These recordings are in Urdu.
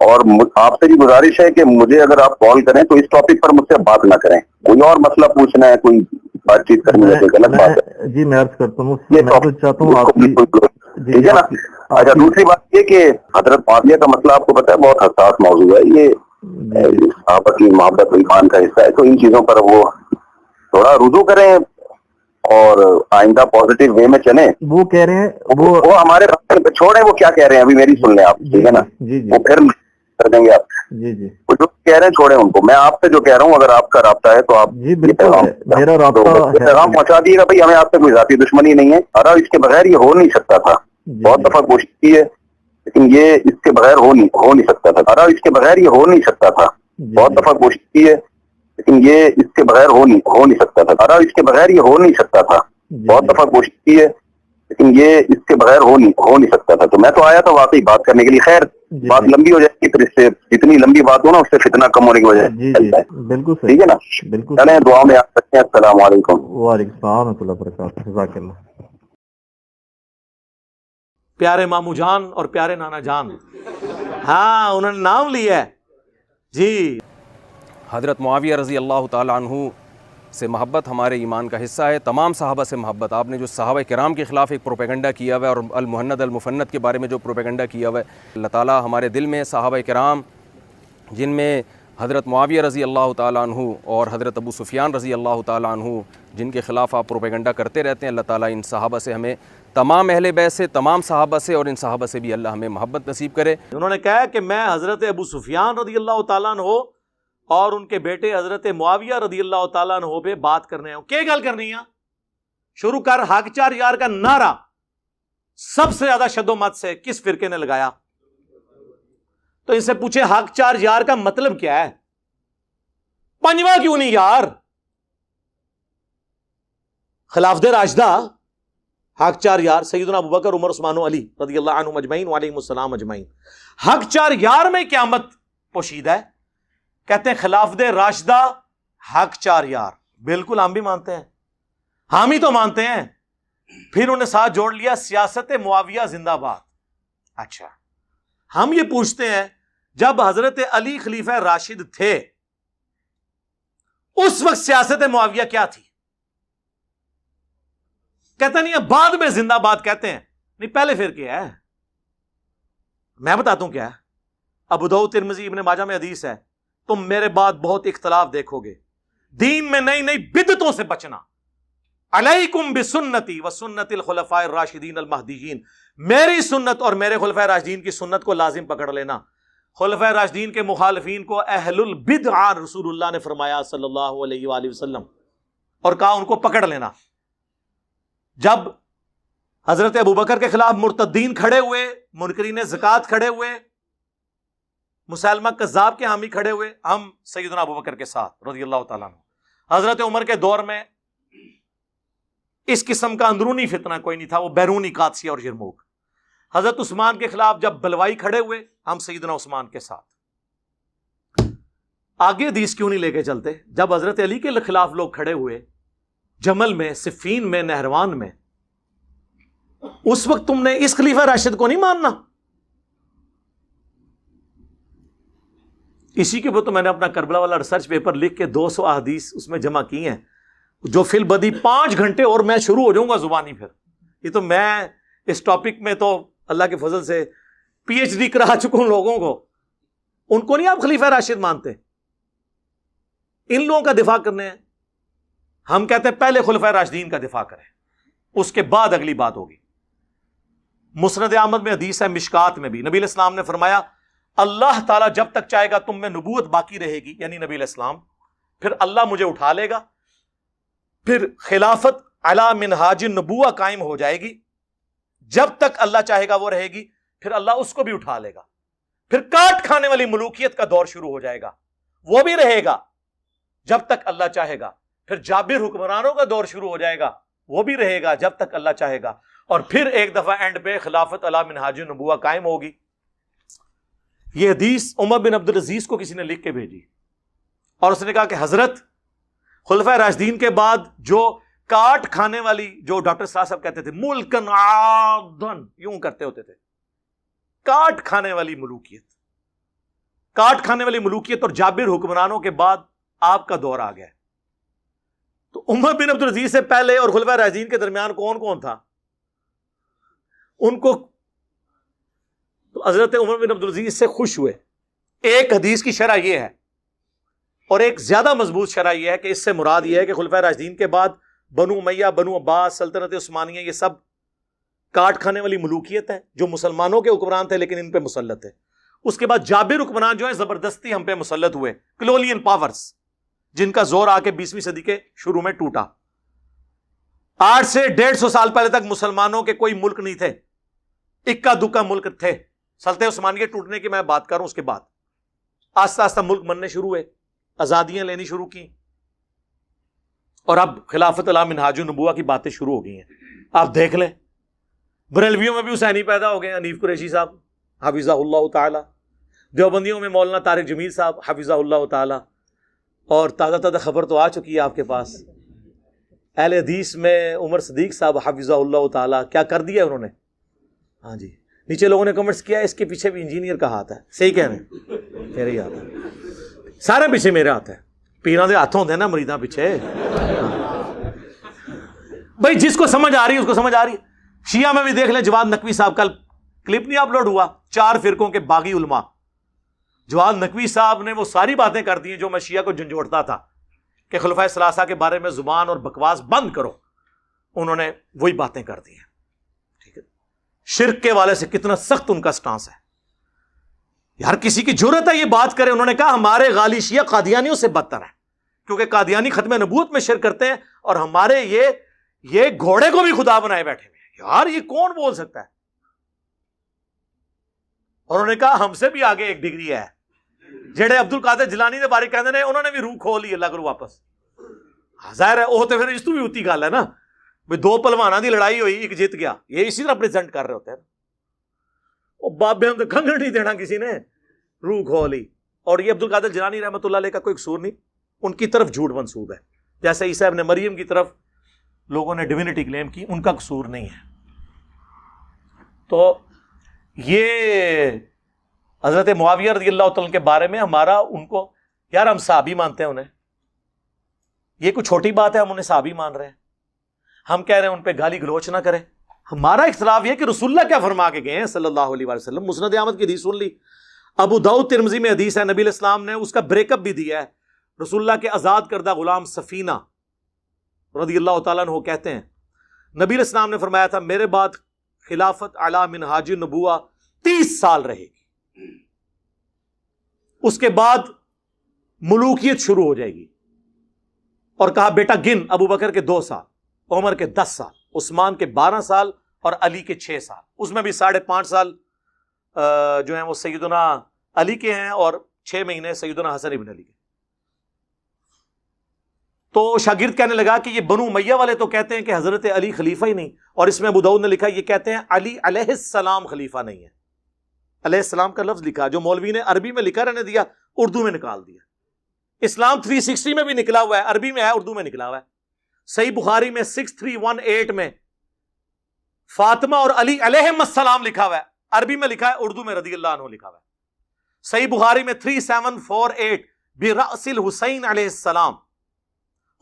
اور آپ سے بھی گزارش ہے کہ مجھے اگر آپ کال کریں تو اس ٹاپک پر مجھ سے بات نہ کریں، کوئی اور مسئلہ پوچھنا ہے، کوئی بات چیت کرنی ہے، کوئی غلط بات ہے جی میں عرض کرتا ہوں، یہ میں تو چاہتا ہوں آپ کی، ٹھیک ہے نا. اچھا دوسری بات یہ کہ حضرت معاویہ کا مسئلہ آپ کو پتا ہے بہت حساس موضوع ہے، یہ صحابہ کی محبت و ایمان کا حصہ ہے، تو ان چیزوں پر وہ تھوڑا رجوع کریں اور آئندہ پازیٹیو وے میں چلیں. وہ کہہ رہے ہیں وہ ہمارے چھوڑیں، وہ کیا کہہ رہے ہیں ابھی میری سن لیں آپ، ٹھیک ہے نا، وہ پھر کر دیں گے آپ. وہ جو کہہ رہے ہیں چھوڑیں ان کو. میں آپ سے جو کہہ رہا ہوں اگر آپ کا رابطہ ہے تو آپ میرا رابطہ پیغام پہنچا دیے گا. بھائی ہمیں آپ سے کوئی ذاتی دشمنی نہیں ہے، ارا اس کے بغیر یہ ہو نہیں سکتا تھا. بہت دفعہ کوشش کی ہے لیکن یہ اس کے بغیر ہو نہیں سکتا تھا. ارا اس کے بغیر یہ ہو نہیں سکتا تھا. بہت دفعہ کوشش کی ہے لیکن یہ اس کے بغیر ہو نہیں سکتا تھا. ارا اس کے بغیر یہ ہو نہیں سکتا تھا. بہت دفعہ کوشش کی ہے لیکن یہ اس کے بغیر ہو نہیں سکتا تھا. تو میں تو آیا تھا واقعی بات کرنے کے لیے. خیر بات لمبی ہو جائے گی، پھر اس سے جتنی لمبی بات ہو نا اس سے فتنہ کم ہونے کی وجہ ہے. بالکل ٹھیک ہے نا، چلیں دعا میں آپ سکتے ہیں. السلام علیکم. وعلیکم السلام ورحمۃ اللہ وبرکاتہ. جزاک اللہ. پیارے مامو جان اور پیارے نانا جان، ہاں انہوں نے نام لیا ہے جی. حضرت معاویہ رضی اللہ تعالیٰ عنہ سے محبت ہمارے ایمان کا حصہ ہے. تمام صحابہ سے محبت. آپ نے جو صحابہ کرام کے خلاف ایک پروپیگنڈا کیا ہوا ہے اور المہند المفند کے بارے میں جو پروپیگنڈا کیا ہوا ہے، اللہ تعالیٰ ہمارے دل میں صحابہ کرام جن میں حضرت معاویہ رضی اللہ تعالیٰ عنہ اور حضرت ابو سفیان رضی اللہ تعالیٰ عنہ جن کے خلاف آپ پروپیگنڈا کرتے رہتے ہیں، اللہ تعالیٰ ان صحابہ سے ہمیں، تمام اہل بیت سے، تمام صحابہ سے اور ان صحابہ سے بھی اللہ ہمیں محبت نصیب کرے. انہوں نے کہا کہ میں حضرت ابو سفیان رضی اللہ تعالیٰ عنہ اور ان کے بیٹے حضرت معاویہ رضی اللہ تعالیٰ عنہ پہ بات کرنے ہوں. کیا گل کرنی ہے؟ شروع کر حق چار یار کا نعرہ سب سے زیادہ شد و مت سے کس فرقے نے لگایا؟ تو ان سے پوچھے حق چار یار کا مطلب کیا ہے؟ پنجواں کیوں نہیں یار؟ خلافت راشدہ حق چار یار سیدنا ابوبکر عمر عثمان و علی رضی اللہ عنہم اجمعین وعلیہم السلام اجمعین. حق چار یار میں قیامت پوشیدہ ہے. کہتے ہیں خلافت راشدہ حق چار یار. بالکل ہم بھی مانتے ہیں، ہم ہی تو مانتے ہیں. پھر انہیں ساتھ جوڑ لیا سیاست معاویہ زندہ باد. اچھا ہم یہ پوچھتے ہیں جب حضرت علی خلیفہ راشد تھے اس وقت سیاست معاویہ کیا تھی؟ کہتے نہیں ہے بعد میں زندہ باد کہتے ہیں. نہیں پہلے پھر کیا ہے؟ میں بتاتا ہوں کیا ہے. ابو داؤد ترمذی ابن ماجہ میں حدیث ہے، تم میرے بعد بہت اختلاف دیکھو گے، دین میں نئی نئی بدعتوں سے بچنا. علیکم بسنتی وسنت الخلفاء الراشدین المہدیین، میری سنت اور میرے خلفاء راشدین کی سنت کو لازم پکڑ لینا. خلفاء راشدین کے مخالفین کو اہل البدع رسول اللہ نے فرمایا صلی اللہ علیہ وآلہ وسلم، اور کہا ان کو پکڑ لینا. جب حضرت ابوبکر کے خلاف مرتدین کھڑے ہوئے، منکرین زکوٰۃ کھڑے ہوئے، مسلمہ کذاب کے حامی کھڑے ہوئے، ہم سیدنا ابوبکر کے ساتھ رضی اللہ تعالیٰ عنہ. حضرت عمر کے دور میں اس قسم کا اندرونی فتنہ کوئی نہیں تھا، وہ بیرونی قادسیہ اور یرموک. حضرت عثمان کے خلاف جب بلوائی کھڑے ہوئے، ہم سیدنا عثمان کے ساتھ. آگے حدیث کیوں نہیں لے کے چلتے؟ جب حضرت علی کے خلاف لوگ کھڑے ہوئے جمل میں، صفین میں، نہروان میں، اس وقت تم نے اس خلیفہ راشد کو نہیں ماننا. اسی کے اوپر تو میں نے اپنا کربلا والا ریسرچ پیپر لکھ کے 200 احادیث اس میں جمع کی ہیں، جو فی البدی 5 گھنٹے اور میں شروع ہو جاؤں گا زبانی. پھر یہ تو میں اس ٹاپک میں تو اللہ کے فضل سے پی ایچ ڈی کرا چکا ہوں لوگوں کو. ان کو نہیں آپ خلیفہ راشد مانتے؟ ان لوگوں کا دفاع کرنے ہیں. ہم کہتے ہیں پہلے خلفاء راشدین کا دفاع کریں، اس کے بعد اگلی بات ہوگی. مسند احمد میں حدیث ہے، مشکات میں بھی نبی علیہ السلام نے فرمایا اللہ تعالیٰ جب تک چاہے گا تم میں نبوت باقی رہے گی، یعنی نبی علیہ السلام، پھر اللہ مجھے اٹھا لے گا، پھر خلافت علی منہاج النبوہ قائم ہو جائے گی. جب تک اللہ چاہے گا وہ رہے گی، پھر اللہ اس کو بھی اٹھا لے گا. پھر کاٹ کھانے والی ملوکیت کا دور شروع ہو جائے گا، وہ بھی رہے گا جب تک اللہ چاہے گا. پھر جابر حکمرانوں کا دور شروع ہو جائے گا، وہ بھی رہے گا جب تک اللہ چاہے گا. اور پھر ایک دفعہ اینڈ پہ خلافت علی منہاج النبوہ قائم ہوگی. یہ حدیث عمر بن عبد العزیز کو کسی نے لکھ کے بھیجی، اور اس نے کہا کہ حضرت خلفاء راشدین کے بعد جو کاٹ کھانے والی، جو ڈاکٹر صاحب کہتے تھے ملکن عادن، یوں کرتے ہوتے تھے، کاٹ کھانے والی ملوکیت، کاٹ کھانے والی ملوکیت اور جابر حکمرانوں کے بعد آپ کا دور آ گیا. تو عمر بن عبد العزیز سے پہلے اور خلفائے راشدین کے درمیان کون کون تھا؟ ان کو تو حضرت عمر بن عبد العزیز سے خوش ہوئے. ایک حدیث کی شرح یہ ہے اور ایک زیادہ مضبوط شرح یہ ہے کہ اس سے مراد یہ ہے کہ خلفائے راشدین کے بعد بنو امیہ، بنو عباس، سلطنت عثمانیہ، یہ سب کاٹ کھانے والی ملوکیت ہے جو مسلمانوں کے حکمران تھے لیکن ان پہ مسلط ہے. اس کے بعد جابر حکمران جو ہے زبردستی ہم پہ مسلط ہوئے، کلولین پاورز، جن کا زور آ کے 20ویں صدی کے شروع میں ٹوٹا. 8 سے 150 سال پہلے تک مسلمانوں کے کوئی ملک نہیں تھے، اکا دکا ملک تھے. سلطنت عثمانیہ ٹوٹنے کی میں بات کروں، اس کے بعد آہستہ آہستہ ملک بننے شروع ہوئے، آزادیاں لینی شروع کی، اور اب خلافت علی منہاج النبوہ کی باتیں شروع ہو گئی ہیں. آپ دیکھ لیں بریلویوں میں بھی حسینی پیدا ہو گئے، حنیف قریشی صاحب حفظہ اللہ تعالی، دیوبندیوں میں مولانا طارق جمیل صاحب حفظہ اللہ تعالی، اور تازہ تازہ خبر تو آ چکی ہے آپ کے پاس، اہل حدیث میں عمر صدیق صاحب حفظہ اللہ تعالی. کیا کر دیا انہوں نے؟ ہاں جی، نیچے لوگوں نے کمنٹس کیا اس کے پیچھے بھی انجینئر کا ہاتھ ہے. صحیح کہہ رہے ہیں، میرے ہی ہاتھ ہے، سارے پیچھے میرے ہاتھ ہے. پیراں دے ہاتھ ہوندے نا مریداں پیچھے. بھائی جس کو سمجھ آ رہی ہے اس کو سمجھ آ رہی ہے. شیعہ میں بھی دیکھ لیں، جواد نقوی صاحب، کل کلپ نہیں اپلوڈ ہوا، 4 فرقوں کے باغی علماء. جواد نقوی صاحب نے وہ ساری باتیں کر دی ہیں جو میں شیعہ کو جھنجھوڑتا تھا کہ خلفائے ثلاثہ کے بارے میں زبان اور بکواس بند کرو. انہوں نے وہی باتیں کر دی ہیں. ٹھیک ہے، شرک کے والے سے کتنا سخت ان کا سٹانس ہے. ہر کسی کی جرأت ہے یہ بات کرے. انہوں نے کہا ہمارے غالی شیعہ قادیانیوں سے بدتر ہیں کیونکہ قادیانی ختم نبوت میں شرک کرتے ہیں اور ہمارے یہ گھوڑے کو بھی خدا بنائے بیٹھے ہوئے ہیں. یار یہ کون بول سکتا ہے؟ اور انہوں نے کہا ہم سے بھی آگے ایک ڈگری ہے. جڑے عبد القادر جیلانی دے بارے کہندے نے انہوں نے بھی روح کھول لی اللہ کرو واپس. ظاہر ہے وہ تو پھر اس تو بھی ہوتی گل ہے نا، بھئی 2 پہلواناں دی لڑائی ہوئی، ایک جیت گیا، یہ اسی طرح پریزنٹ کر رہے ہوتے ہیں. وہ بابے ہم تو کنگن نہیں دینا کسی نے، روح کھولی. اور یہ عبد القادر جیلانی رحمۃ اللہ علیہ کا کوئی قصور نہیں، ان کی طرف جھوٹ منسوب ہے. جیسے عیسیٰ ابن مریم کی طرف لوگوں نے ڈیوینٹی کلیم کی، ان کا قصور نہیں ہے. تو یہ حضرت معاویہ رضی اللہ تعالیٰ کے بارے میں ہمارا ان کو، یار ہم صحابی مانتے ہیں انہیں، یہ کوئی چھوٹی بات ہے ہم انہیں صحابی مان رہے ہیں. ہم کہہ رہے ہیں ان پہ گالی گلوچ نہ کریں. ہمارا اختلاف یہ کہ رسول اللہ کیا فرما کے گئے ہیں صلی اللہ علیہ وسلم. مسند احمد کی حدیث سن لی، ابو داؤد ترمذی میں حدیث ہے، نبی علیہ السلام نے اس کا بریک اپ بھی دیا ہے. رسول اللہ کے آزاد کردہ غلام سفینہ رضی اللہ تعالیٰ عنہ کہتے ہیں نبی علیہ السلام نے فرمایا تھا میرے بعد خلافت علی منہاج النبوہ 30 سال رہے گی، اس کے بعد ملوکیت شروع ہو جائے گی. اور کہا بیٹا گن، ابو بکر کے 2 سال، عمر کے 10 سال، عثمان کے 12 سال اور علی کے 6 سال. اس میں بھی 5.5 سال جو ہیں وہ سیدنا علی کے ہیں اور 6 مہینے سیدنا حسن ابن علی کے. تو شاگرد کہنے لگا کہ یہ بنو امیہ والے تو کہتے ہیں کہ حضرت علی خلیفہ ہی نہیں، اور اس میں ابو داؤد نے لکھا یہ کہتے ہیں علی علیہ السلام خلیفہ نہیں ہے. علیہ السلام کا لفظ لکھا جو مولوی نے عربی میں لکھا رہنے دیا، اردو میں نکال دیا. اسلام 360 میں بھی نکلا ہوا ہے، عربی میں ہے، اردو میں نکلا ہوا ہے. صحیح بخاری میں 6318 میں فاطمہ اور علی علیہم السلام لکھا ہوا ہے، عربی میں لکھا ہے، اردو میں رضی اللہ عنہ لکھا ہوا ہے. صحیح بخاری میں 3748 برأس الحسین علیہ السلام،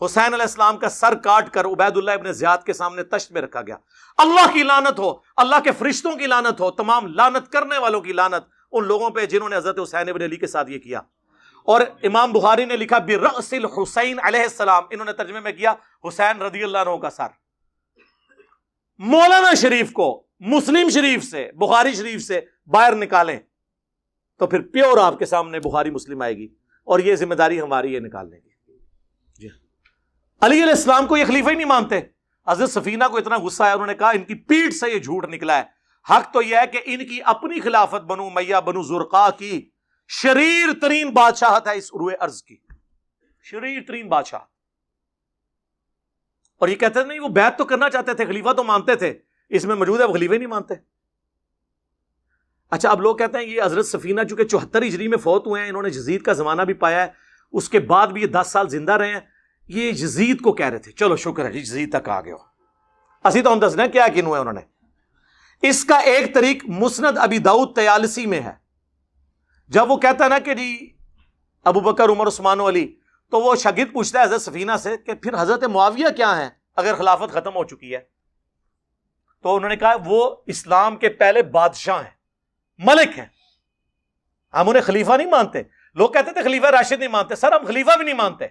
حسین علیہ السلام کا سر کاٹ کر عبید اللہ ابن زیاد کے سامنے تشت میں رکھا گیا. اللہ کی لعنت ہو، اللہ کے فرشتوں کی لعنت ہو، تمام لعنت کرنے والوں کی لعنت ان لوگوں پہ جنہوں نے حضرت حسین ابن علی کے ساتھ یہ کیا. اور امام بخاری نے لکھا برأس الحسین علیہ السلام، انہوں نے ترجمے میں کیا حسین رضی اللہ عنہ کا سر. مولانا شریف کو مسلم شریف سے، بخاری شریف سے باہر نکالیں تو پھر پیور آپ کے سامنے بخاری مسلم آئے گی، اور یہ ذمہ داری ہماری ہے نکالنے کی. جی علی علیہ السلام کو یہ خلیفہ ہی نہیں مانتے. حضرت سفینہ کو اتنا غصہ ہے، انہوں نے کہا ان کی پیٹھ سے یہ جھوٹ نکلا ہے. حق تو یہ ہے کہ ان کی اپنی خلافت بنو امیہ بنو زرقا کی شریر ترین بادشاہت ہے اس روئے ارض کی، شریر ترین بادشاہ. اور یہ کہتے ہیں نہیں وہ بیعت تو کرنا چاہتے تھے، خلیفہ تو مانتے تھے، اس میں موجود ہے وہ خلیفہ نہیں مانتے. اچھا اب لوگ کہتے ہیں یہ حضرت سفینہ چونکہ 74 ہجری میں فوت ہوئے ہیں، انہوں نے یزید کا زمانہ بھی پایا ہے، اس کے بعد بھی یہ 10 سال زندہ رہے ہیں. یہ یزید کو کہہ رہے تھے، چلو شکر ہے یزید تک آ گئے ہو. اسی تو ہم دسنا کیا کنو ہے انہوں نے. اس کا ایک طریق مسند ابی داؤد طیالسی میں ہے، جب وہ کہتا ہے نا کہ جی ابو بکر عمر عثمان و علی، تو وہ شاگرد پوچھتا ہے حضرت سفینہ سے کہ پھر حضرت معاویہ کیا ہیں اگر خلافت ختم ہو چکی ہے؟ تو انہوں نے کہا وہ اسلام کے پہلے بادشاہ ہیں، ملک ہیں، ہم انہیں خلیفہ نہیں مانتے. لوگ کہتے تھے خلیفہ راشد نہیں مانتے، سر ہم خلیفہ بھی نہیں مانتے.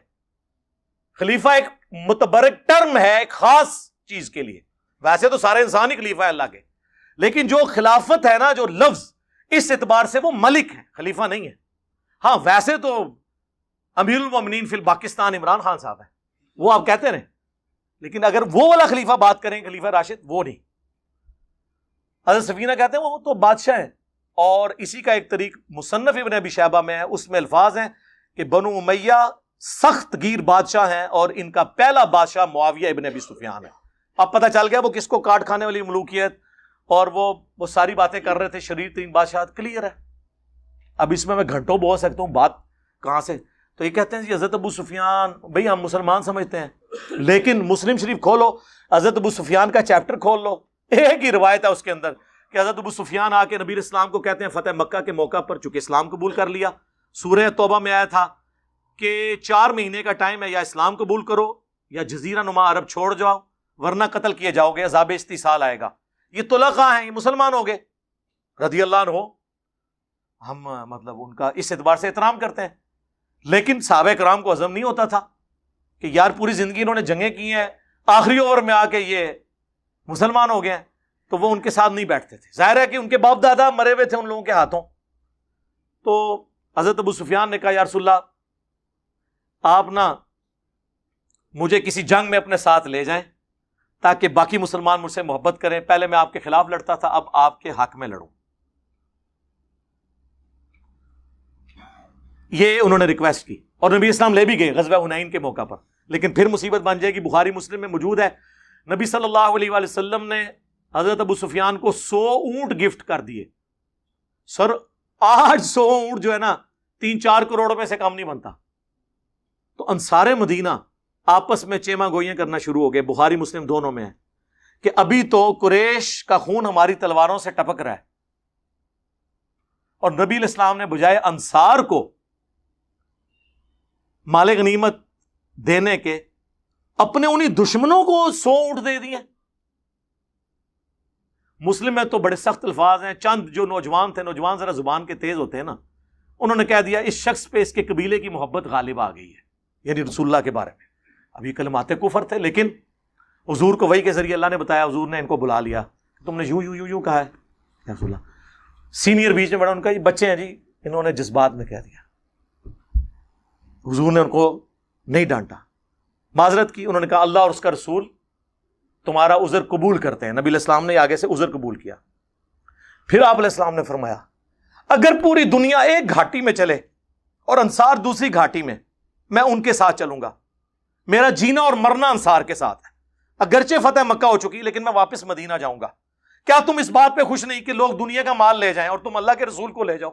خلیفہ ایک متبرک ٹرم ہے ایک خاص چیز کے لیے، ویسے تو سارے انسان ہی خلیفہ ہے اللہ کے، لیکن جو خلافت ہے نا، جو لفظ، اس اعتبار سے وہ ملک ہے، خلیفہ نہیں ہے. ہاں ویسے تو امیر المومنین فی پاکستان عمران خان صاحب ہیں، وہ آپ کہتے رہیں، لیکن اگر وہ والا خلیفہ بات کریں خلیفہ راشد، وہ نہیں. حضرت سفینہ کہتے ہیں وہ تو بادشاہ ہیں. اور اسی کا ایک طریق مصنف ابن ابی شیبہ میں ہے، اس میں الفاظ ہیں کہ بنو امیہ سخت گیر بادشاہ ہیں اور ان کا پہلا بادشاہ معاویہ ابن ابی سفیان ہے. اب پتہ چل گیا وہ کس کو کاٹ کھانے والی ملوکیت اور وہ ساری باتیں کر رہے تھے، شریر ترین بادشاہ، کلیئر ہے. اب اس میں گھنٹوں بول سکتا ہوں، بات کہاں سے. تو یہ کہتے ہیں جی حضرت ابو سفیان، بھئی ہم مسلمان سمجھتے ہیں، لیکن مسلم شریف کھولو، حضرت ابو سفیان کا چیپٹر کھول لو، ایک ہی روایت ہے اس کے اندر کہ حضرت ابو سفیان آ کے نبی اسلام کو کہتے ہیں فتح مکہ کے موقع پر، چونکہ اسلام قبول کر لیا، سورہ توبہ میں آیا تھا کہ 4 مہینے کا ٹائم ہے، یا اسلام قبول کرو یا جزیرہ نما عرب چھوڑ جاؤ ورنہ قتل کیے جاؤ گے، عذاب استیصال آئے گا. یہ طلقاء ہیں، یہ مسلمان ہو گئے رضی اللہ عنہ. ہم مطلب ان کا اس اعتبار سے احترام کرتے ہیں، لیکن صحابہ کرام کو ہضم نہیں ہوتا تھا کہ یار پوری زندگی انہوں نے جنگیں کی ہیں، آخری اوور میں آ کے یہ مسلمان ہو گئے ہیں، تو وہ ان کے ساتھ نہیں بیٹھتے تھے. ظاہر ہے کہ ان کے باپ دادا مرے ہوئے تھے ان لوگوں کے ہاتھوں. تو حضرت ابو سفیان نے کہا یا رسول اللہ آپ نا مجھے کسی جنگ میں اپنے ساتھ لے جائیں تاکہ باقی مسلمان مجھ سے محبت کریں. پہلے میں آپ کے خلاف لڑتا تھا، اب آپ کے حق میں لڑوں. یہ انہوں نے ریکویسٹ کی اور نبی اسلام لے بھی گئے غزوہ حنین کے موقع پر. لیکن پھر مصیبت بن جائے گی، بخاری مسلم میں موجود ہے، نبی صلی اللہ علیہ وآلہ وسلم نے حضرت ابو سفیان کو 100 اونٹ گفٹ کر دیے. سر آج 100 اونٹ جو ہے نا 3-4 کروڑ روپے سے کم نہیں بنتا. تو انصار مدینہ آپس میں چیما گوئیاں کرنا شروع ہو گئے، بخاری مسلم دونوں میں ہے کہ ابھی تو قریش کا خون ہماری تلواروں سے ٹپک رہا ہے، اور نبی الاسلام نے بجائے انصار کو مال غنیمت دینے کے اپنے انہی دشمنوں کو 100 اونٹ دے دیے. مسلم میں تو بڑے سخت الفاظ ہیں. چند جو نوجوان تھے، نوجوان ذرا زبان کے تیز ہوتے ہیں نا، انہوں نے کہہ دیا اس شخص پہ اس کے قبیلے کی محبت غالب آ گئی ہے، یعنی رسول اللہ کے بارے میں. اب یہ کلمات کفر تھے، لیکن حضور کو وحی کے ذریعے اللہ نے بتایا، حضور نے ان کو بلا لیا، تم نے یوں یوں یوں یوں کہا ہے یا رسول اللہ. سینئر بیچ میں بڑا ان کا یہ بچے ہیں جی، انہوں نے جذبات میں کہہ دیا. حضور نے ان کو نہیں ڈانٹا، معذرت کی. انہوں نے کہا اللہ اور اس کا رسول تمہارا عذر قبول کرتے ہیں. نبی علیہ السلام نے آگے سے عذر قبول کیا. پھر آپ علیہ السلام نے فرمایا اگر پوری دنیا ایک گھاٹی میں چلے اور انصار دوسری گھاٹی میں، میں ان کے ساتھ چلوں گا. میرا جینا اور مرنا انصار کے ساتھ ہے. اگرچہ فتح مکہ ہو چکی لیکن میں واپس مدینہ جاؤں گا. کیا تم اس بات پہ خوش نہیں کہ لوگ دنیا کا مال لے جائیں اور تم اللہ کے رسول کو لے جاؤ؟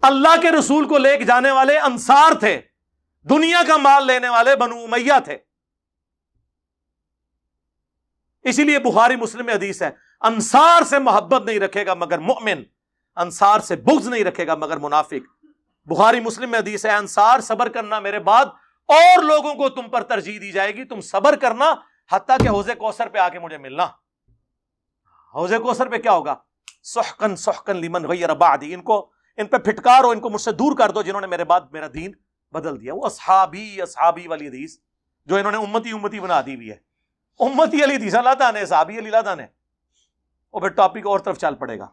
اللہ کے رسول کو لے کے جانے والے انصار تھے، دنیا کا مال لینے والے بنو امیہ تھے. اسی لیے بخاری مسلم میں حدیث ہے انصار سے محبت نہیں رکھے گا مگر مؤمن، انصار سے بغض نہیں رکھے گا مگر منافق. بخاری مسلم میں حدیث ہے انصار صبر کرنا میرے بعد اور لوگوں کو تم پر ترجیح دی جائے گی، تم صبر کرنا حتیٰ کہ حوض کوثر پہ آ کے مجھے ملنا. حوض کوثر پہ کیا ہوگا؟ سحقن سحقن لمن غیر بعدی، ان پہ پھٹکارو، ان کو مجھ سے دور کر دو جنہوں نے میرے بعد میرا دین بدل دیا. وہ اصحابی اصحابی والی حدیث جو انہوں نے امتی امتی بنا دی ہوئی ہے، امتی علی حدیث اللہ تعالیٰ نے، صحابی علی اللہ تعالیٰ نے. اور پھر ٹاپک اور طرف چل پڑے گا.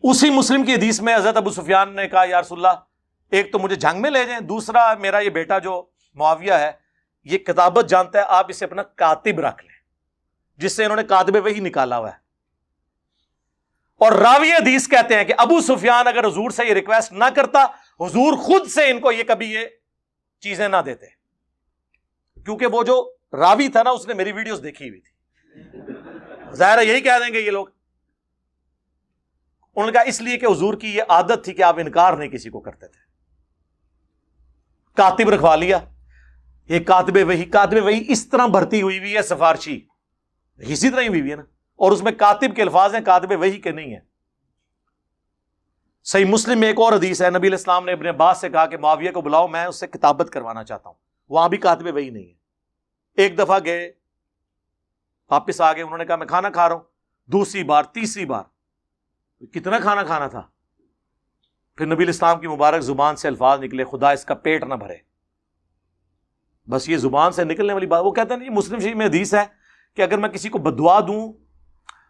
اسی مسلم کی حدیث میں حضرت ابو سفیان نے کہا یا رسول اللہ ایک تو مجھے جنگ میں لے جائیں، دوسرا میرا یہ بیٹا جو معاویہ ہے یہ کتابت جانتا ہے، آپ اسے اپنا کاتب رکھ لیں، جس سے انہوں نے کاتب وحی نکالا ہوا ہے. اور راوی حدیث کہتے ہیں کہ ابو سفیان اگر حضور سے یہ ریکویسٹ نہ کرتا، حضور خود سے ان کو یہ کبھی یہ چیزیں نہ دیتے. کیونکہ وہ جو راوی تھا نا اس نے میری ویڈیوز دیکھی ہوئی تھی، ظاہر ہے یہی کہہ دیں گے یہ لوگ. انہوں نے کہا اس لیے کہ حضور کی یہ عادت تھی کہ آپ انکار نہیں کسی کو کرتے تھے. کاتب رکھوا لیا. یہ کاتب وحی اس طرح بھرتی ہوئی ہے سفارشی، اسی طرح ہی ہوئی ہے نا. اور اس میں کاتب کے الفاظ ہیں، کاتب وحی کے نہیں ہیں۔ صحیح مسلم میں ایک اور حدیث ہے، نبی علیہ السلام نے ابن عباس سے کہا کہ معاویہ کو بلاؤ، میں اس سے کتابت کروانا چاہتا ہوں۔ وہاں بھی کاتب وحی نہیں ہے۔ ایک دفعہ گئے، واپس آ گئے، انہوں نے کہا میں کھانا کھا رہا ہوں، دوسری بار، تیسری بار، کتنا کھانا کھانا تھا؟ پھر نبی علیہ السلام کی مبارک زبان سے الفاظ نکلے، خدا اس کا پیٹ نہ بھرے۔ بس یہ زبان سے نکلنے والی بات، وہ کہتے ہیں نہیں، مسلم شریف میں حدیث ہے کہ اگر میں کسی کو بدعا دوں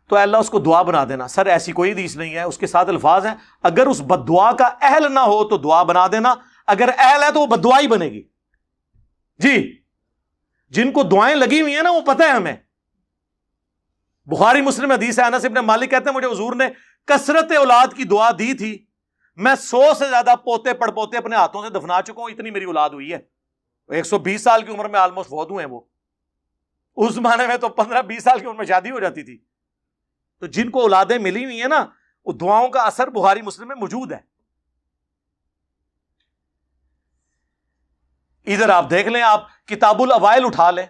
تو اللہ اس کو دعا بنا دینا۔ سر ایسی کوئی حدیث نہیں ہے، اس کے ساتھ الفاظ ہیں اگر اس بددعا کا اہل نہ ہو تو دعا بنا دینا، اگر اہل ہے تو وہ بددعا ہی بنے گی۔ جی، جن کو دعائیں لگی ہوئی ہیں نا، وہ پتہ ہے ہمیں۔ بخاری مسلم حدیث ہے، انس ابن مالک کہتے ہیں مجھے حضور نے کثرت اولاد کی دعا دی تھی، میں 100 سے زیادہ پوتے پڑ پوتے اپنے ہاتھوں سے دفنا چکا ہوں، اتنی میری اولاد ہوئی ہے۔ 120 سال کی عمر میں آلموسٹ فوت ہوئے ہیں وہ۔ اس زمانے میں تو 15-20 سال کی عمر میں شادی ہو جاتی تھی۔ تو جن کو اولادیں ملی ہوئی ہیں نا، وہ دعاؤں کا اثر بخاری مسلم میں موجود ہے۔ ادھر آپ دیکھ لیں، آپ کتاب الاوائل اٹھا لیں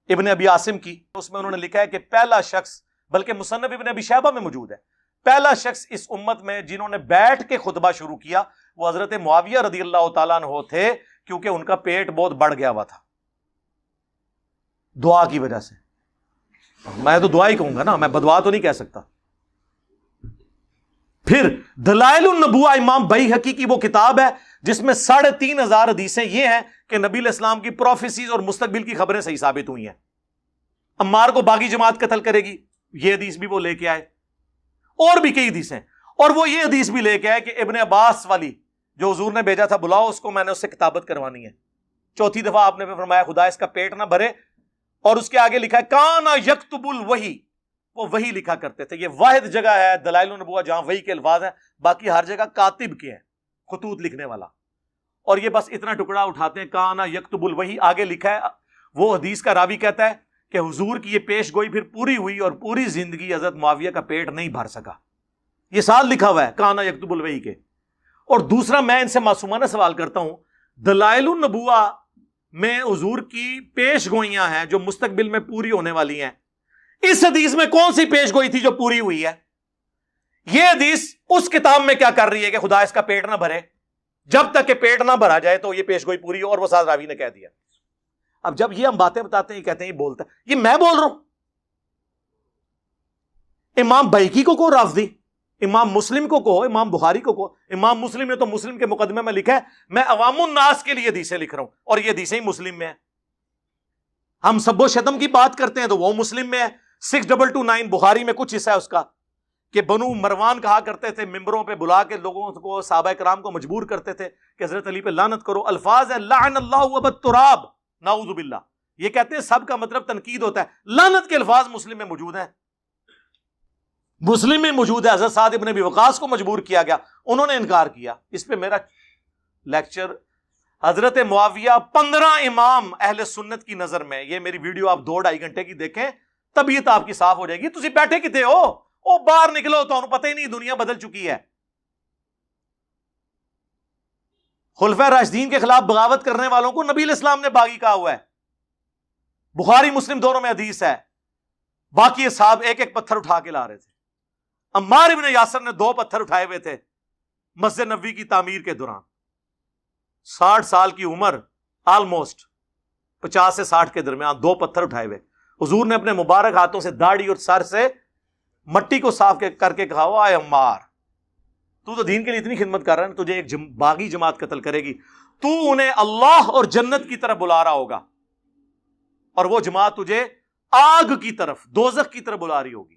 ابن ابی عاصم کی، اس میں انہوں نے لکھا ہے کہ پہلا شخص، بلکہ مصنف ابن ابی شیبہ میں موجود ہے، پہلا شخص اس امت میں جنہوں نے بیٹھ کے خطبہ شروع کیا وہ حضرت معاویہ رضی اللہ تعالیٰ عنہ تھے، کیونکہ ان کا پیٹ بہت بڑھ گیا ہوا تھا دعا کی وجہ سے۔ میں تو دعا ہی کہوں گا نا، میں بدعا تو نہیں کہہ سکتا۔ پھر دلائل النبوہ امام بیہقی کی وہ کتاب ہے جس میں 3500 حدیثیں یہ ہیں کہ نبی علیہ السلام کی پروفیسیز اور مستقبل کی خبریں صحیح ثابت ہوئی ہیں۔ عمار کو باغی جماعت قتل کرے گی، یہ حدیث بھی وہ لے کے آئے، اور بھی کئی حدیثیں، اور وہ یہ حدیث بھی لے کے آئے کہ ابن عباس والی جو حضور نے بھیجا تھا، بلاؤ اس کو، میں نے اس سے کتابت کروانی ہے۔ چوتھی دفعہ آپ نے فرمایا خدا اس کا پیٹ نہ بھرے، اور اس کے آگے لکھا ہے کانا یکتب الوحی، وہ وحی لکھا کرتے تھے۔ یہ واحد جگہ ہے دلائل النبوہ جہاں وحی کے الفاظ ہیں، باقی ہر جگہ کاتب کے ہیں، خطوط لکھنے والا۔ اور یہ بس اتنا ٹکڑا اٹھاتے ہیں، کانا یکتب الوحی، آگے لکھا ہے وہ حدیث کا راوی کہتا ہے کہ حضور کی یہ پیش گوئی پھر پوری ہوئی اور پوری زندگی حضرت معاویہ کا پیٹ نہیں بھر سکا۔ یہ سال لکھا ہوا ہے کانا یکتب الوحی کے۔ اور دوسرا، میں ان سے معصومانہ سوال کرتا ہوں، دلائل النبوہ میں حضور کی پیش گوئیاں ہیں جو مستقبل میں پوری ہونے والی ہیں، اس حدیث میں کون سی پیش گوئی تھی جو پوری ہوئی ہے؟ یہ حدیث اس کتاب میں کیا کر رہی ہے کہ خدا اس کا پیٹ نہ بھرے؟ جب تک کہ پیٹ نہ بھرا جائے تو یہ پیش گوئی پوری ہو، اور وہ ساتھ راوی نے کہہ دیا۔ اب جب یہ ہم باتیں بتاتے ہیں، یہ کہتے ہیں یہ بولتا ہے، یہ میں بول رہا ہوں؟ امام بیہقی کو کہو رافضی، امام مسلم کو کہو، امام بخاری کو کہو۔ امام مسلم نے تو مسلم کے مقدمے میں لکھا ہے میں عوام الناس کے لیے حدیثیں لکھ رہا ہوں، اور یہ حدیثیں ہی مسلم میں ہیں۔ ہم سب و شتم کی بات کرتے ہیں تو وہ مسلم میں ہے۔ 6229 بخاری میں کچھ حصہ ہے اس کا کہ بنو مروان کہا کرتے تھے، ممبروں پہ بلا کے لوگوں کو، صحابہ کرام کو مجبور کرتے تھے کہ حضرت علی پہ لعنت کرو۔ الفاظ ہے لعن اللہ ابا التراب، نعوذ باللہ۔ یہ کہتے ہیں سب کا مطلب تنقید ہوتا ہے، لعنت کے الفاظ مسلم میں موجود ہیں، مسلم میں موجود ہے۔ حضرت سعد ابن ابی وقاص کو مجبور کیا گیا، انہوں نے انکار کیا۔ اس پہ میرا لیکچر حضرت معاویہ 15 امام اہل سنت کی نظر میں، یہ میری ویڈیو آپ 2-2.5 گھنٹے کی دیکھیں، طبیعت آپ کی صاف ہو جائے گی۔ تسی بیٹھے کتے ہو؟ او باہر نکلو، تو انہوں پتہ ہی نہیں دنیا بدل چکی ہے۔ خلفائے راشدین کے خلاف بغاوت کرنے والوں کو نبی علیہ السلام نے باغی کہا ہوا ہے، بخاری مسلم دونوں میں حدیث ہے۔ باقی صاحب ایک ایک پتھر اٹھا کے لا رہے تھے۔ عمار ابن یاسر نے 2 پتھر اٹھائے ہوئے تھے مسجد نبوی کی تعمیر کے دوران، 60 سال کی عمر، آلموسٹ 50 سے 60 کے درمیان، 2 پتھر اٹھائے ہوئے۔ حضور نے اپنے مبارک ہاتھوں سے داڑھی اور سر سے مٹی کو صاف کر کے کہا، اے عمار، تو دین کے لیے اتنی خدمت کر رہا ہے نا، تجھے ایک باغی جماعت قتل کرے گی، تو انہیں اللہ اور جنت کی طرف بلا رہا ہوگا، اور وہ جماعت تجھے آگ کی طرف، دوزخ کی طرف بلا رہی ہوگی۔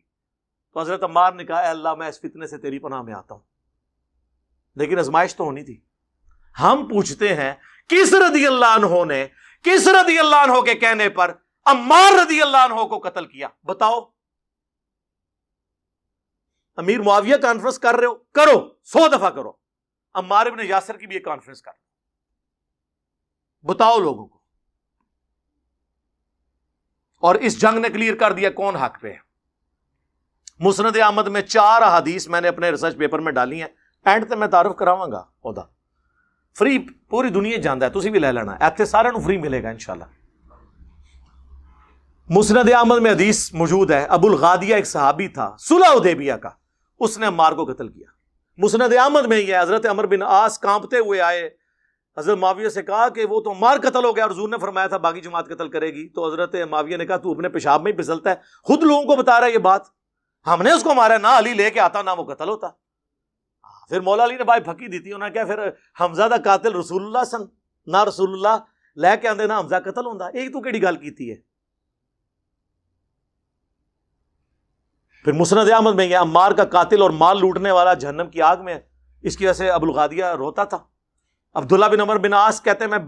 تو حضرت عمار نے کہا، اے اللہ میں اس فتنے سے تیری پناہ میں آتا ہوں۔ لیکن آزمائش تو ہونی تھی۔ ہم پوچھتے ہیں کس رضی اللہ عنہ نے، کس رضی اللہ عنہ کے کہنے پر عمار رضی اللہ عنہ کو قتل کیا؟ بتاؤ۔ امیر معاویہ کانفرنس کر رہے ہو، کرو، 100 دفعہ کرو۔ عمار ابن یاسر کی بھی ایک کانفرنس کر، بتاؤ لوگوں کو۔ اور اس جنگ نے کلیئر کر دیا کون حق پہ ہے۔ مسند احمد میں 4 احادیث میں نے اپنے ریسرچ پیپر میں ڈالی ہیں، اینڈ تے میں تعارف کراواں گا اودا فری، پوری دنیا جاندا ہے، تسی بھی لے لینا، ایتھے سارے نو فری ملے گا انشاءاللہ۔ مسند احمد میں حدیث موجود ہے، ابو الغادیہ ایک صحابی تھا صلح حدیبیہ کا، اس نے عمار کو قتل کیا۔ مسند احمد میں یہ حضرت عمر بن عاص کانپتے ہوئے آئے، حضرت معاویہ سے کہا کہ وہ تو عمار قتل ہو گیا اور حضور نے فرمایا تھا باقی جماعت قتل کرے گی۔ تو حضرت معاویہ نے کہا تو اپنے پیشاب میں ہی پھسلتا ہے، خود لوگوں کو بتا رہا ہے یہ بات، ہم نے اس کو مارا، نہ علی لے کے آتا نہ وہ قتل ہوتا۔ پھر مولا علی نے بھائی پھکی دی تھی، انہوں نے کہا پھر حمزہ دا قاتل رسول اللہ سن، نہ رسول اللہ لے کے آندے نہ حمزہ قتل ہوندا، ایک تو کیڑی گل کیتی ہے۔ پھر مسند احمد میں یہ عمار کا قاتل اور مال لوٹنے والا جہنم کی آگ میں ہے، اس کی وجہ سے ابو الغادیہ روتا تھا۔ عبداللہ بن عمر بن عاص کہتے ہیں میں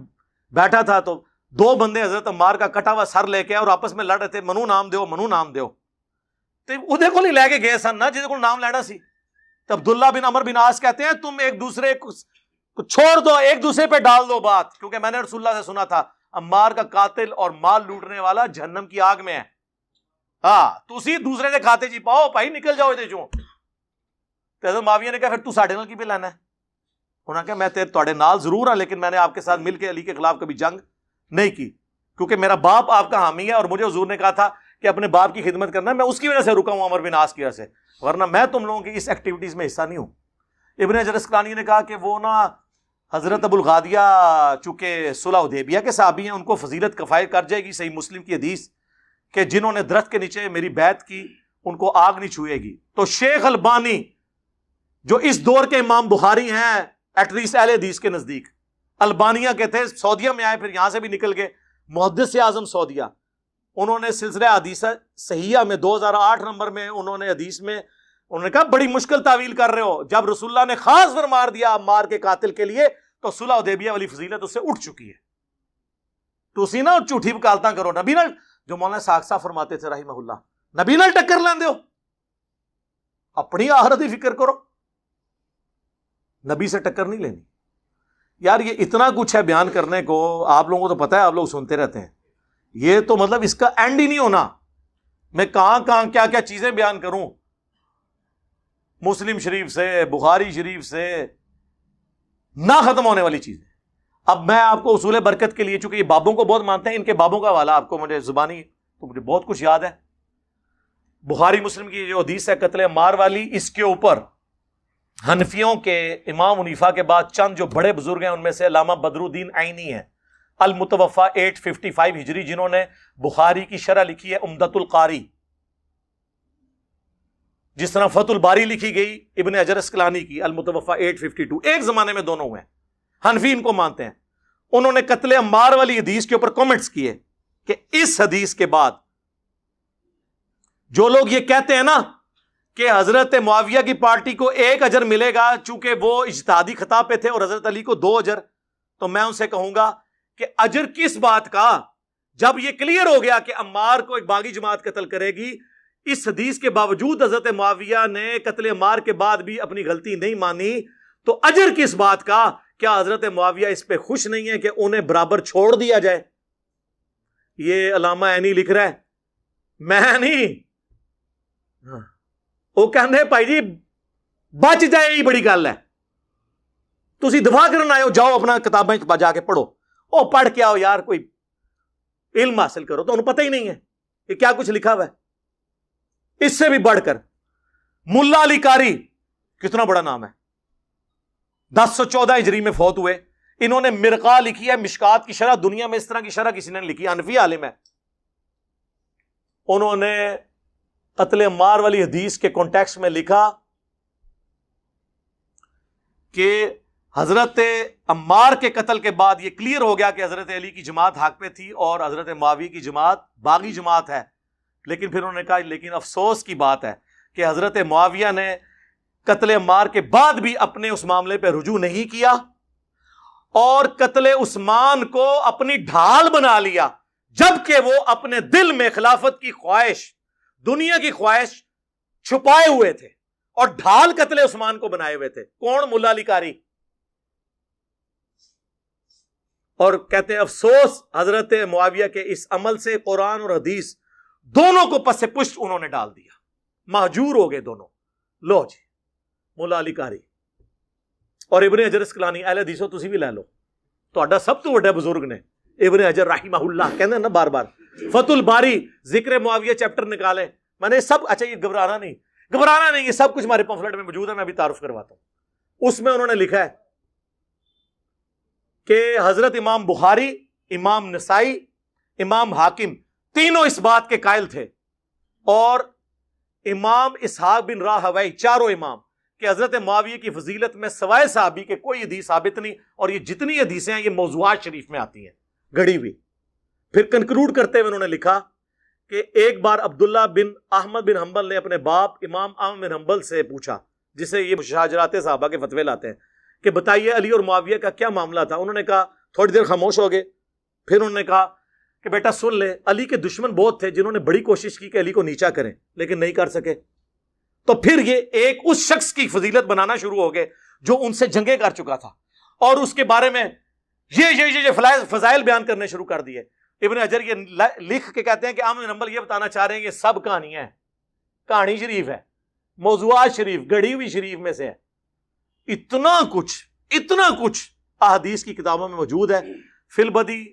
بیٹھا تھا تو دو بندے حضرت عمار کا کٹا ہوا سر لے کے اور آپس میں لڑ رہے تھے، منو نام دیو منو نام دیو، تو ادھے کو نہیں لے کے گئے سن نا جہدے کو نام لینا سی۔ تو عبداللہ بن عمر بن عاص کہتے ہیں تم ایک دوسرے کو چھوڑ دو، ایک دوسرے پہ ڈال دو بات، کیونکہ میں نے رسول اللہ سے سنا تھا عمار کا قاتل اور مال لوٹنے والا جہنم کی آگ میں ہے، ہاں تسی دوسرے دے کھاتے جی پاؤ بھائی نکل جاؤ ادھے چوں۔ تو حضرت معاویہ نے کہا پھر تو ساڈے نال کی پہ لینا ہے؟ انہوں نے کہا میں تواڈے نال ضرور ہاں لیکن میں نے آپ کے ساتھ مل کے علی کے خلاف کبھی جنگ نہیں کی، کیونکہ میرا باپ آپ کا حامی ہے اور مجھے حضور نے کہا تھا کہ اپنے باپ کی خدمت کرنا ہے، میں اس کی وجہ سے رکا ہوں عمر بن عاص کی وجہ سے، ورنہ میں تم لوگوں کی اس ایکٹیویٹیز میں حصہ نہیں ہوں۔ ابن حجر اسقلانی نے کہا کہ وہ نا حضرت ابو الغادیہ چونکہ صلح حدیبیہ کے صحابی ہیں، ان کو فضیلت کفایت کر جائے گی، صحیح مسلم کی حدیث کہ جنہوں نے درخت کے نیچے میری بیعت کی ان کو آگ نہیں چھوئے گی۔ تو شیخ البانی جو اس دور کے امام بخاری ہیں ایٹ لیسٹ اہل حدیث کے نزدیک، البانیہ کے تھے، سعودیہ میں آئے پھر یہاں سے بھی نکل گئے، محدث اعظم سعودیہ، انہوں نے سلسلہ حدیث صحیحہ میں 2008 نمبر میں انہوں نے حدیث میں انہوں نے کہا بڑی مشکل تعویل کر رہے ہو، جب رسول اللہ نے خاص فرمار دیا عمار کے قاتل کے لیے تو صلح حدیبیہ والی فضیلت اس سے اٹھ چکی ہے۔ تو اسی نا جھوٹھی وکالتاں کرو، نبی نال جو مولانا ساکھ صاحب فرماتے تھے رحمہ اللہ، نبی نال ٹکر لیندے ہو، اپنی آخرت کی فکر کرو، نبی سے ٹکر نہیں لینی۔ یار یہ اتنا کچھ ہے بیان کرنے کو، آپ لوگوں کو تو پتہ ہے، آپ لوگ سنتے رہتے ہیں، یہ تو مطلب اس کا اینڈ ہی نہیں ہونا، میں کہاں کیا کیا چیزیں بیان کروں، مسلم شریف سے بخاری شریف سے نہ ختم ہونے والی چیزیں۔ اب میں آپ کو اصول برکت کے لیے، چونکہ یہ بابوں کو بہت مانتے ہیں، ان کے بابوں کا حوالہ آپ کو مجھے زبانی تو مجھے بہت کچھ یاد ہے۔ بخاری مسلم کی جو حدیث ہے قتل عمار والی، اس کے اوپر حنفیوں کے امام حنیفہ کے بعد چند جو بڑے بزرگ ہیں ان میں سے علامہ بدر الدین عینی ہیں، المتوفا 855 ہجری، جنہوں نے بخاری کی شرح لکھی ہے عمدۃ القاری، جس طرح فتح الباری لکھی گئی ابن حجر اسقلانی کی المتوفا 852، ایک زمانے میں دونوں ہوئے ہیں، حنفی ان کو مانتے ہیں۔ انہوں نے قتل عمار والی حدیث کے اوپر کامنٹس کیے کہ اس حدیث کے بعد جو لوگ یہ کہتے ہیں نا کہ حضرت معاویہ کی پارٹی کو 1 اجر ملے گا چونکہ وہ اجتہادی خطا پہ تھے اور حضرت علی کو 2 اجر، تو میں ان سے کہوں گا کہ اجر کس بات کا، جب یہ کلیئر ہو گیا کہ عمار کو ایک باغی جماعت قتل کرے گی، اس حدیث کے باوجود حضرت معاویہ نے قتل عمار کے بعد بھی اپنی غلطی نہیں مانی، تو اجر کس بات کا؟ کیا حضرت معاویہ اس پہ خوش نہیں ہے کہ انہیں برابر چھوڑ دیا جائے؟ یہ علامہ عینی لکھ رہا ہے، میں نہیں، وہ کہنے بھائی جی بچ جائے یہ بڑی گل ہے، تسی دفاع کرنا آئے ہو، جاؤ اپنا کتابیں جا کے پڑھو، او پڑھ کے آؤ یار، کوئی علم حاصل کرو، تو انہیں پتہ ہی نہیں ہے کہ کیا کچھ لکھا ہوا ہے۔ اس سے بھی بڑھ کر ملا علی قاری، کتنا بڑا نام ہے، 1014 ہجری میں فوت ہوئے، انہوں نے مرقہ لکھی ہے، مشکات کی شرح، دنیا میں اس طرح کی شرح کسی نے لکھی، حنفی عالم ہے، انہوں نے قتل عمار والی حدیث کے کانٹیکسٹ میں لکھا کہ حضرت عمار کے قتل کے بعد یہ کلیئر ہو گیا کہ حضرت علی کی جماعت حق پہ تھی اور حضرت معاویہ کی جماعت باغی جماعت ہے، لیکن پھر انہوں نے کہا لیکن افسوس کی بات ہے کہ حضرت معاویہ نے قتل عمار کے بعد بھی اپنے اس معاملے پہ رجوع نہیں کیا اور قتل عثمان کو اپنی ڈھال بنا لیا، جبکہ وہ اپنے دل میں خلافت کی خواہش، دنیا کی خواہش چھپائے ہوئے تھے اور ڈھال قتل عثمان کو بنائے ہوئے تھے۔ کون؟ ملا علی قاری۔ اور کہتے ہیں افسوس حضرت معاویہ کے اس عمل سے قرآن اور حدیث دونوں کو پس پشت انہوں نے ڈال دیا، مہجور ہو گئے دونوں۔ لو جی ملا علی قاری اور ابن حجر اسقلانی، اہل حدیثو تسی بھی لے لو، تہاڈا سب تو بڑا بزرگ نے ابن حجر رحمہ اللہ، کہندے نا بار بار فتح الباری ذکر معاویہ چیپٹر نکالیں. میں نے سب, اچھا یہ گھبرانا نہیں, یہ سب کچھ ہمارے پمفلٹ میں موجود ہے, میں ابھی تعارف کرواتا ہوں. اس میں انہوں نے لکھا ہے کہ حضرت امام بخاری, امام نسائی, امام حاکم تینوں اس بات کے قائل تھے, اور امام اسحاق بن راہوی, چاروں امام, کہ حضرت معاویہ کی فضیلت میں سوائے صحابی کے کوئی حدیث ثابت نہیں, اور یہ جتنی حدیثیں ہیں یہ موضوعات شریف میں آتی ہیں گڑی ہوئی. پھر کنکلوڈ کرتے ہوئے انہوں نے لکھا کہ ایک بار عبداللہ بن احمد بن حنبل نے اپنے باپ امام احمد بن حنبل سے پوچھا, جسے یہ مشاجرات صحابہ کے فتوے لاتے ہیں, کہ بتائیے علی اور معاویہ کا کیا معاملہ تھا. انہوں نے کہا, تھوڑی دیر خاموش ہو گئے, پھر انہوں نے کہا کہ بیٹا سن لے, علی کے دشمن بہت تھے جنہوں نے بڑی کوشش کی کہ علی کو نیچا کریں, لیکن نہیں کر سکے. تو پھر یہ ایک اس شخص کی فضیلت بنانا شروع ہو گئے جو ان سے جنگیں کر چکا تھا, اور اس کے بارے میں یہ فضائل بیان کرنے شروع کر دیے. ابن حجر یہ لکھ کے کہتے ہیں کہ احمد بن حنبل یہ بتانا چاہ رہے ہیں کہ سب کہانیاں ہیں, کہانی شریف ہے, موضوعات شریف, گڑھی ہوئی شریف میں سے ہے. اتنا کچھ احادیث کی کتابوں میں موجود ہے. فی البدی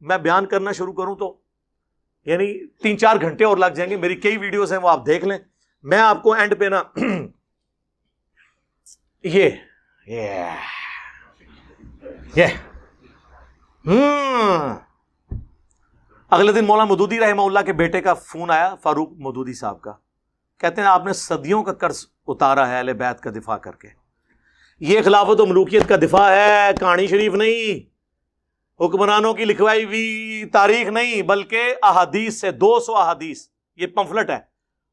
میں بیان کرنا شروع کروں تو یعنی 3-4 گھنٹے اور لگ جائیں گے. میری کئی ویڈیوز ہیں, وہ آپ دیکھ لیں. میں آپ کو اینڈ پہ نا اگلے دن مولانا مودودی رحمہ اللہ کے بیٹے کا فون آیا, فاروق مودودی صاحب کا. کہتے ہیں آپ نے صدیوں کا قرض اتارا ہے اہل بیت کا دفاع کر کے. یہ خلافت و ملوکیت کا دفاع ہے, کہانی شریف نہیں, حکمرانوں کی لکھوائی ہوئی تاریخ نہیں, بلکہ احادیث سے 200 احادیث. یہ پمفلٹ ہے,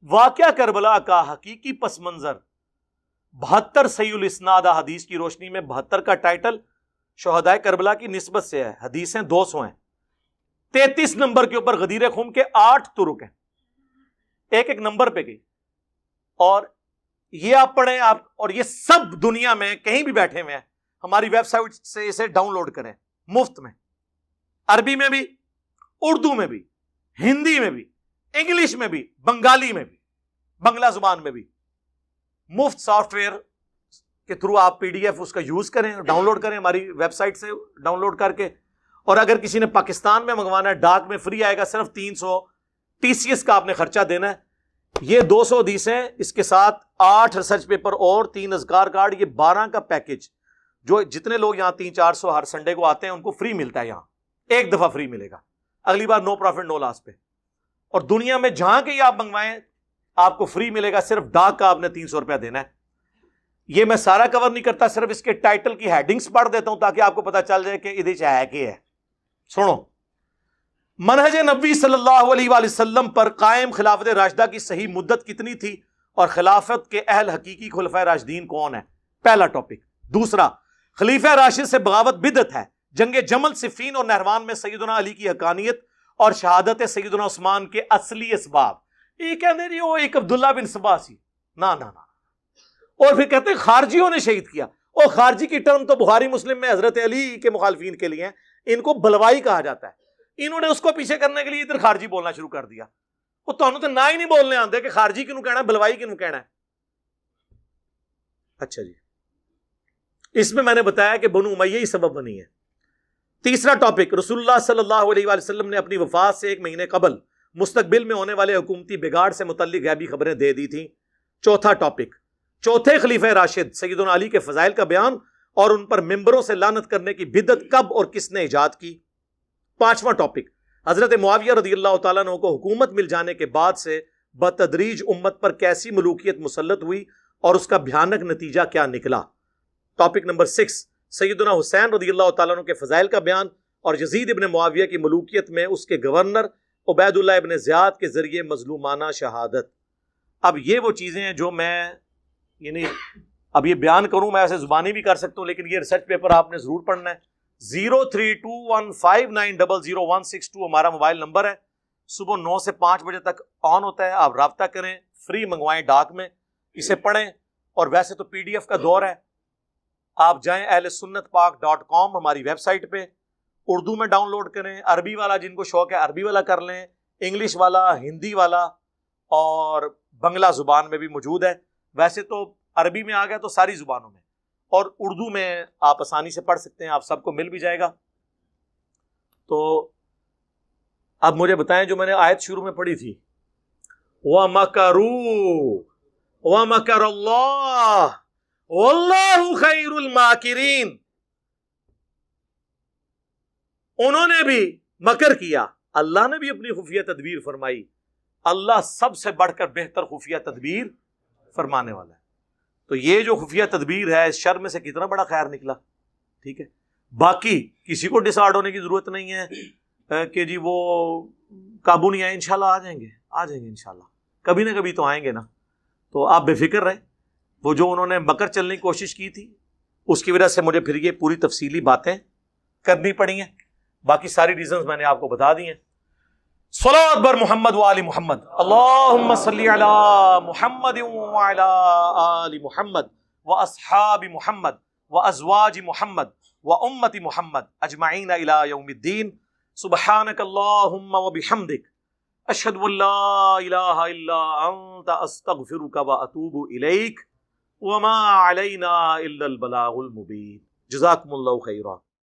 واقعہ کربلا کا حقیقی پس منظر, 72 صحیح الاسناد احادیث کی روشنی میں. 72 کا ٹائٹل شہدائے کربلا کی نسبت سے ہے, حدیثیں 200 ہیں. 33 نمبر کے اوپر غدیر خم کے 8 طرق ہیں, ایک نمبر پہ گئی. اور یہ آپ پڑھیں آپ, اور یہ سب دنیا میں کہیں بھی بیٹھے ہوئے ہیں, ہماری ویب سائٹ سے اسے ڈاؤن لوڈ کریں مفت میں, عربی میں بھی, اردو میں بھی, ہندی میں بھی, انگلش میں بھی, بنگالی میں بھی, بنگلہ زبان میں بھی. مفت سافٹ ویئر کے تھرو آپ PDF اس کا یوز کریں, ڈاؤن لوڈ کریں ہماری ویب سائٹ سے ڈاؤن لوڈ کر کے. اور اگر کسی نے پاکستان میں منگوانا ہے, ڈاک میں فری آئے گا, صرف 300 TCS کا آپ نے خرچہ دینا ہے. یہ 200 حدیثیں, اس کے ساتھ 8 ریسرچ پیپر اور 3 اذکار کارڈ, یہ 12 کا پیکج, جو جتنے لوگ یہاں 300-400 ہر سنڈے کو آتے ہیں ان کو فری ملتا ہے. یہاں ایک دفعہ فری ملے گا, اگلی بار نو پروفٹ نو لاس پہ. اور دنیا میں جہاں کے آپ منگوائیں آپ کو فری ملے گا, صرف ڈاک کا آپ نے 300 روپیہ دینا ہے. یہ میں سارا کور نہیں کرتا, صرف اس کے ٹائٹل کی ہیڈنگز پڑھ دیتا ہوں تاکہ آپ کو پتا چل جائے کہ ادھر ہے کہ ہے. سنو, منہج نبی صلی اللہ علیہ وآلہ وسلم پر قائم خلافت راشدہ کی صحیح مدت کتنی تھی, اور خلافت کے اہل حقیقی خلفائے راشدین کون ہیں, پہلا ٹاپک. دوسرا, خلیفہ راشد سے بغاوت بدعت ہے. جنگ جمل, صفین اور نہروان میں سیدنا علی کی حقانیت اور شہادت سیدنا عثمان کے اصلی اسباب. یہ کہتے ہیں وہ ایک عبداللہ بن سبا سی, نا. اور پھر کہتے ہیں خارجیوں نے شہید کیا. اور خارجی کی ٹرم تو بخاری مسلم میں حضرت علی کے مخالفین کے لیے ہیں, ان کو بلوائی کہا جاتا ہے. انہوں نے اس کو پیچھے کرنے کے لیے ادھر خارجی بولنا شروع کر دیا. وہ تو نہ ہی نہیں بولنے آتے کہ خارجی کیوں کہنا ہے, بلوائی کیوں کہنا ہے. اچھا جی, اس میں نے بتایا کہ بنو امیہ ہی سبب بنی ہے. تیسرا ٹاپک, رسول اللہ صلی اللہ علیہ وآلہ وسلم نے اپنی وفات سے 1 مہینے قبل مستقبل میں ہونے والے حکومتی بگاڑ سے متعلق غیبی خبریں دے دی تھیں. چوتھا ٹاپک, چوتھے خلیفہ راشد سیدنا علی کے فضائل کا بیان اور ان پر ممبروں سے لعنت کرنے کی بدعت کب اور کس نے ایجاد کی. پانچواں ٹاپک, حضرت معاویہ رضی اللہ تعالیٰ عنہ کو حکومت مل جانے کے بعد سے بتدریج امت پر کیسی ملوکیت مسلط ہوئی اور اس کا بھیانک نتیجہ کیا نکلا. ٹاپک نمبر 6, سیدنا حسین رضی اللہ تعالیٰ عنہ کے فضائل کا بیان اور یزید ابن معاویہ کی ملوکیت میں اس کے گورنر عبید اللہ ابن زیاد کے ذریعے مظلومانہ شہادت. اب یہ وہ چیزیں ہیں جو میں یعنی اب یہ بیان کروں, میں ایسے زبانی بھی کر سکتا ہوں, لیکن یہ ریسرچ پیپر آپ نے ضرور پڑھنا ہے. 032159000162 ہمارا موبائل نمبر ہے. صبح 9 سے 5 بجے تک آن ہوتا ہے, آپ رابطہ کریں, فری منگوائیں ڈاک میں, اسے پڑھیں. اور ویسے تو PDF کا دور ہے, آپ جائیں ahlsunnatpak.com ہماری ویب سائٹ پہ, اردو میں ڈاؤن لوڈ کریں, عربی والا جن کو شوق ہے عربی والا کر لیں, انگلش والا, ہندی والا, اور بنگلہ زبان میں بھی موجود ہے. ویسے تو عربی میں آ گیا تو ساری زبانوں میں, اور اردو میں آپ آسانی سے پڑھ سکتے ہیں, آپ سب کو مل بھی جائے گا. تو اب مجھے بتائیں جو میں نے آیت شروع میں پڑھی تھی وَمَكَرُوا وَمَكَرَ اللَّهُ وَاللَّهُ خَيْرُ الْمَاكِرِينَ، انہوں نے بھی مکر کیا، اللہ نے بھی اپنی خفیہ تدبیر فرمائی، اللہ سب سے بڑھ کر بہتر خفیہ تدبیر فرمانے والا ہے۔ تو یہ جو خفیہ تدبیر ہے اس شر میں سے کتنا بڑا خیر نکلا، ٹھیک ہے۔ باقی کسی کو ڈس آرڈ ہونے کی ضرورت نہیں ہے کہ جی وہ قابو نہیں آئے، انشاءاللہ آ جائیں گے انشاءاللہ، کبھی نہ کبھی تو آئیں گے نا۔ تو آپ بے فکر رہیں، وہ جو انہوں نے مکر چلنے کی کوشش کی تھی اس کی وجہ سے مجھے پھر یہ پوری تفصیلی باتیں کرنی پڑی ہیں، باقی ساری ریزنز میں نے آپ کو بتا دی ہیں۔ صلوات بر محمد وآل محمد، اللہم صلی علی محمد وعلی آل محمد واصحاب محمد وازواج محمد وامت محمد اجمعین الی یوم الدین۔ سبحانک اللہم وبحمدک، اشہد ان لا الہ الا انت، استغفرک واتوب الیک، وما علینا الا البلاغ المبین۔ جزاکم اللہ خیرا۔